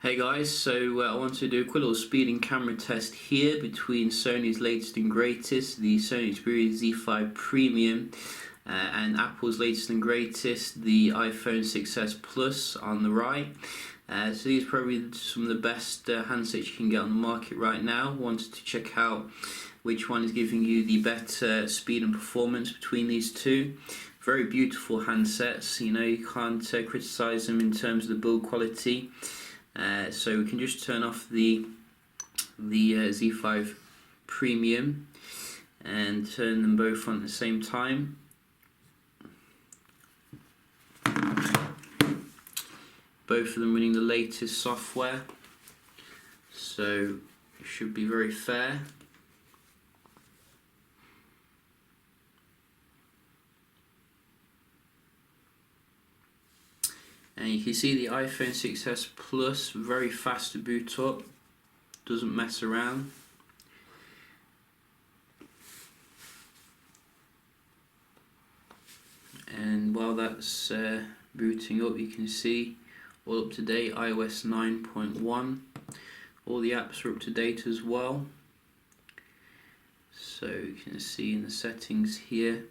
Hey guys, so I want to do a quick little speed and camera test here between Sony's latest and greatest, the Sony Xperia Z5 Premium, and Apple's latest and greatest, the iPhone 6s Plus on the right. So these are probably some of the best handsets you can get on the market right now. Wanted to check out which one is giving you the better speed and performance between these two. Very beautiful handsets, you can't criticize them in terms of the build quality. So we can just turn off the Z5 Premium and turn them both on at the same time. Both of them running the latest software, so it should be very fair. And you can see the iPhone 6s Plus, very fast to boot up, doesn't mess around. And while that's booting up, you can see all up to date, iOS 9.1. All the apps are up to date as well. So you can see in the settings here.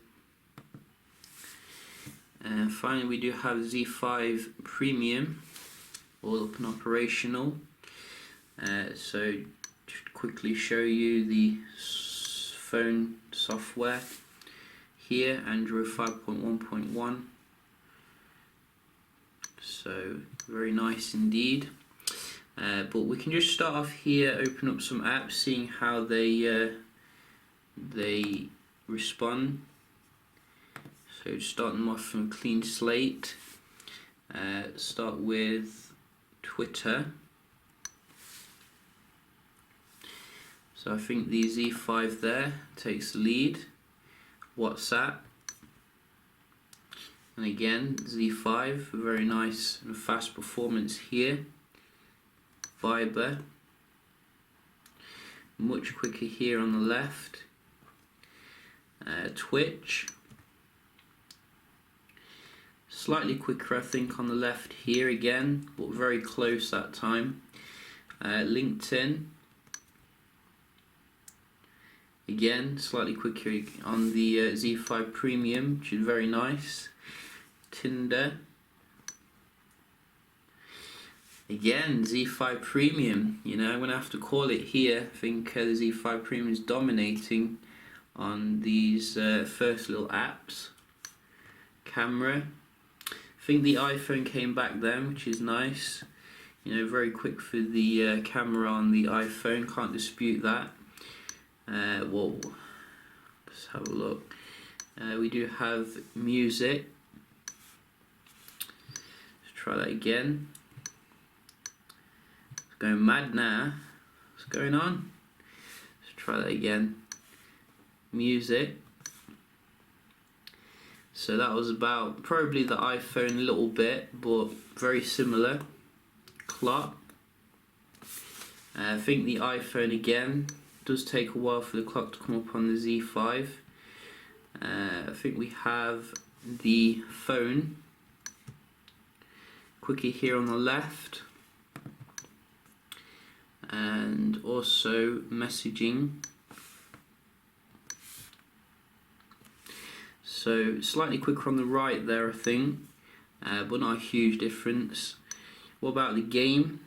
And finally we do have Z5 Premium, all up and operational. So just quickly show you the phone software here, Android 5.1.1. So very nice indeed. But we can just start off here, open up some apps, seeing how they respond. So starting them off from a clean slate. Start with Twitter. So I think the Z5 there takes the lead. WhatsApp. And again, Z5, very nice and fast performance here. Viber. Much quicker here on the left. Twitch. Slightly quicker I think on the left here again, but very close that time. LinkedIn. Again, slightly quicker on the Z5 Premium, which is very nice. Tinder. Again, Z5 Premium, I'm going to have to call it here. I think the Z5 Premium is dominating on these first little apps. Camera. I think the iPhone came back then, which is nice. Very quick for the camera on the iPhone, can't dispute that. Whoa, let's have a look. We do have music. Let's try that again. It's going mad now. What's going on? Let's try that again. Music. So that was about probably the iPhone a little bit, but very similar. Clock. I think the iPhone again does take a while for the clock to come up on the Z5. I think we have the phone. Quicker here on the left. And also messaging. So slightly quicker on the right there I think, but not a huge difference. What about the game?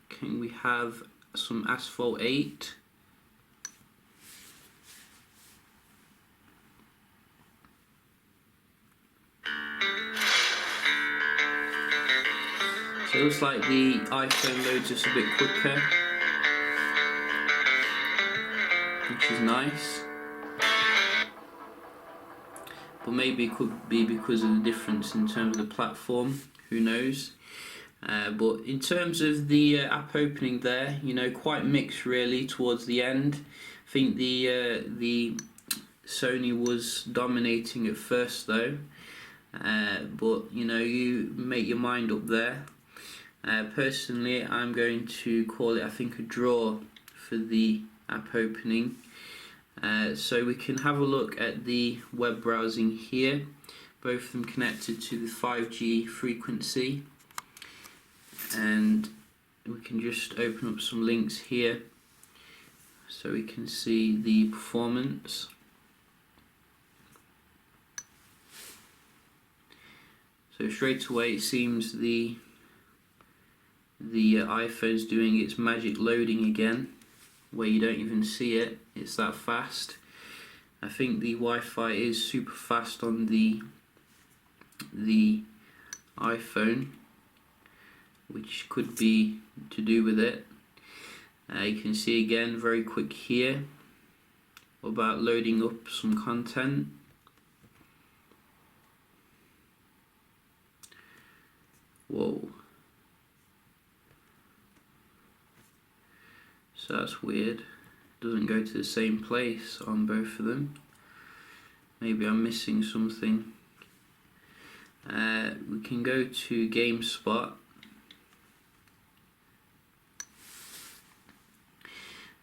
Can we have some Asphalt 8? So it looks like the iPhone loads just a bit quicker, which is nice. But maybe it could be because of the difference in terms of the platform, who knows. But in terms of the app opening there, quite mixed really towards the end. I think the Sony was dominating at first though, but you make your mind up there. Personally, I'm going to call it, I think, a draw for the app opening. So we can have a look at the web browsing here, both of them connected to the 5G frequency. and we can just open up some links here so we can see the performance. So straight away it seems the iPhone's doing its magic loading again, where you don't even see it, it's that fast. I think the Wi-Fi is super fast on the iPhone, which could be to do with it. You can see again very quick here about loading up some content. Whoa. So that's weird. Doesn't go to the same place on both of them. Maybe I'm missing something. We can go to GameSpot.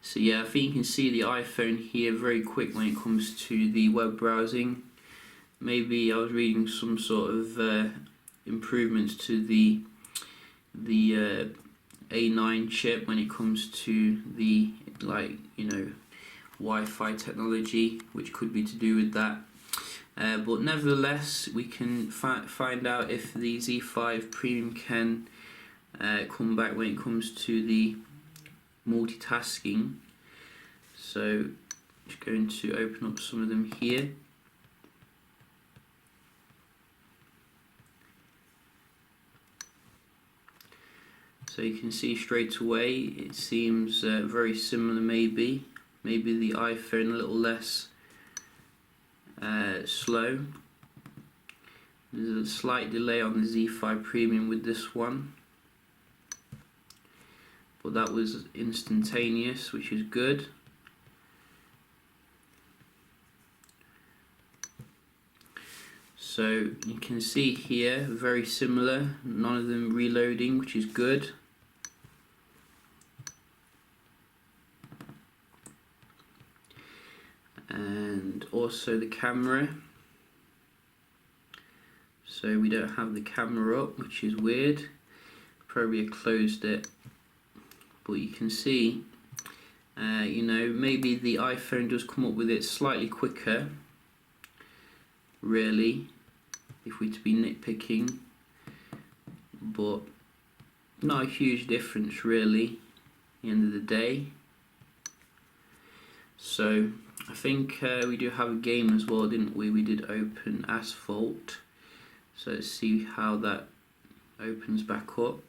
So yeah, I think you can see the iPhone here very quick when it comes to the web browsing. Maybe I was reading some sort of improvements to the A9 chip when it comes to the Wi-Fi technology, which could be to do with that. But nevertheless, we can find out if the Z5 Premium can come back when it comes to the multitasking. So just going to open up some of them here. So you can see straight away it seems very similar. Maybe the iPhone a little less slow. There's a slight delay on the Z5 Premium with this one, but that was instantaneous, which is good. So you can see here very similar, none of them reloading, which is good. And also the camera, so we don't have the camera up, which is weird. Probably closed it, but you can see maybe the iPhone does come up with it slightly quicker, really, if we're to be nitpicking, but not a huge difference really at the end of the day. So I think we do have a game as well, didn't we? We did open Asphalt. So let's see how that opens back up.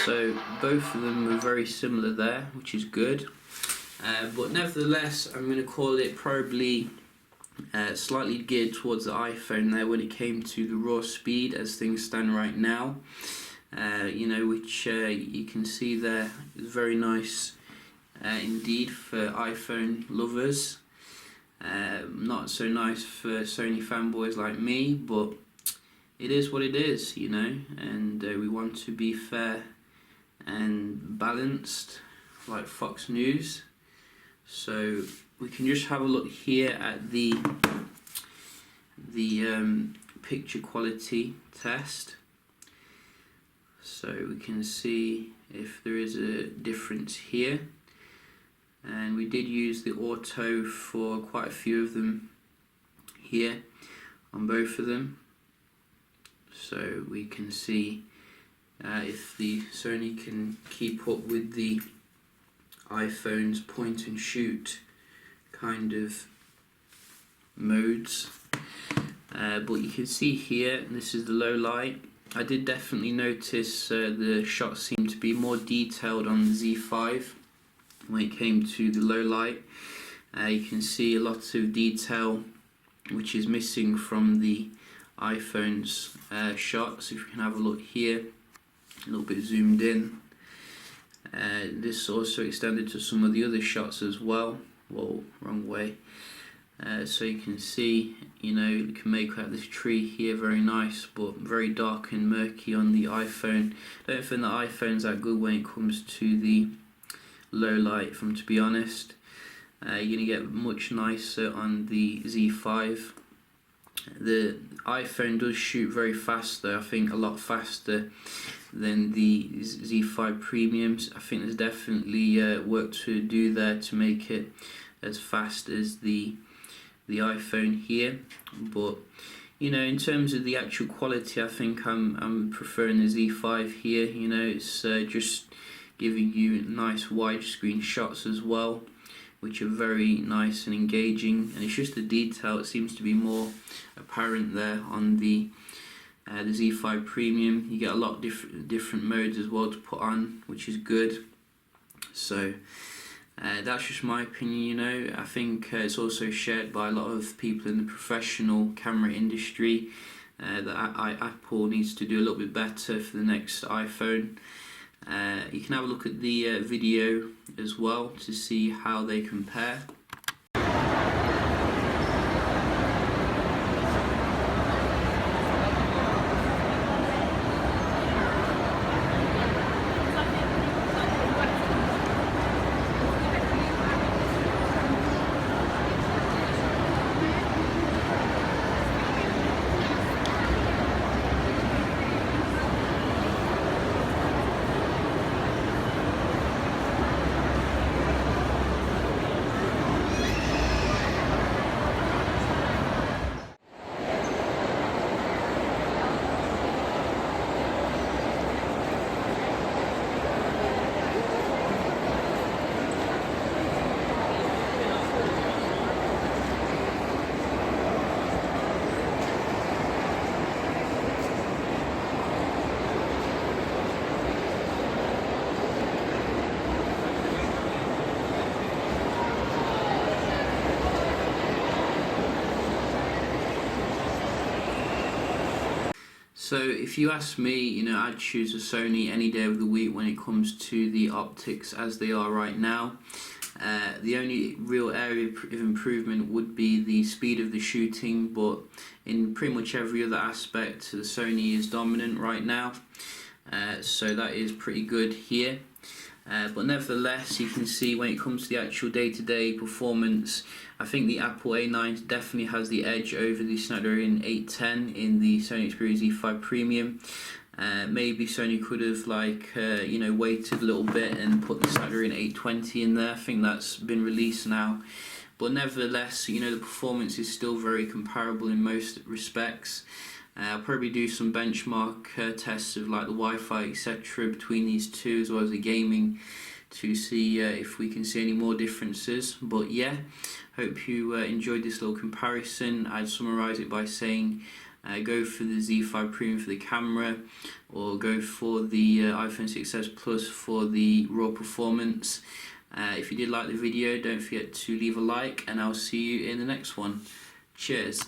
So both of them were very similar there, which is good. But nevertheless, I'm going to call it probably slightly geared towards the iPhone there when it came to the raw speed as things stand right now. Which you can see there is very nice indeed for iPhone lovers. Not so nice for Sony fanboys like me, but it is what it is, and we want to be fair and balanced like Fox News. So we can just have a look here at the picture quality test. So we can see if there is a difference here, and we did use the auto for quite a few of them here on both of them, so we can see if the Sony can keep up with the iPhone's point and shoot kind of modes. But you can see here, this is the low light. I did definitely notice the shots seem to be more detailed on the Z5 when it came to the low light. You can see a lot of detail which is missing from the iPhone's shots. If you can have a look here, a little bit zoomed in. This also extended to some of the other shots as well. Whoa, wrong way. So you can see, you can make out this tree here, very nice, but very dark and murky on the iPhone. I don't think the iPhone's that good when it comes to the low light, if I'm to be honest. You're going to get much nicer on the Z5. The iPhone does shoot very fast though, I think a lot faster than the Z5 Premiums. I think there's definitely work to do there to make it as fast as the iPhone here, but you know, in terms of the actual quality, I think I'm preferring the Z5 here. You know, it's just giving you nice widescreen shots as well, which are very nice and engaging, and it's just the detail, it seems to be more apparent there on the Z5 Premium. You get a lot of different modes as well to put on, which is good. So that's just my opinion, you know. I think it's also shared by a lot of people in the professional camera industry that Apple needs to do a little bit better for the next iPhone. You can have a look at the video as well to see how they compare. So if you ask me, you know, I'd choose a Sony any day of the week when it comes to the optics as they are right now. The only real area of improvement would be the speed of the shooting, but in pretty much every other aspect, the Sony is dominant right now. So that is pretty good here. But nevertheless, you can see when it comes to the actual day-to-day performance, I think the Apple A9 definitely has the edge over the Snapdragon 810 in the Sony Xperia Z5 Premium. Maybe Sony could have you know, waited a little bit and put the Snapdragon 820 in there. I think that's been released now. But nevertheless, you know, the performance is still very comparable in most respects. I'll probably do some benchmark tests of like the Wi-Fi etc. between these two, as well as the gaming, to see if we can see any more differences. But yeah, hope you enjoyed this little comparison. I'd summarise it by saying go for the Z5 Premium for the camera, or go for the iPhone 6s Plus for the raw performance. If you did like the video, don't forget to leave a like, and I'll see you in the next one. Cheers.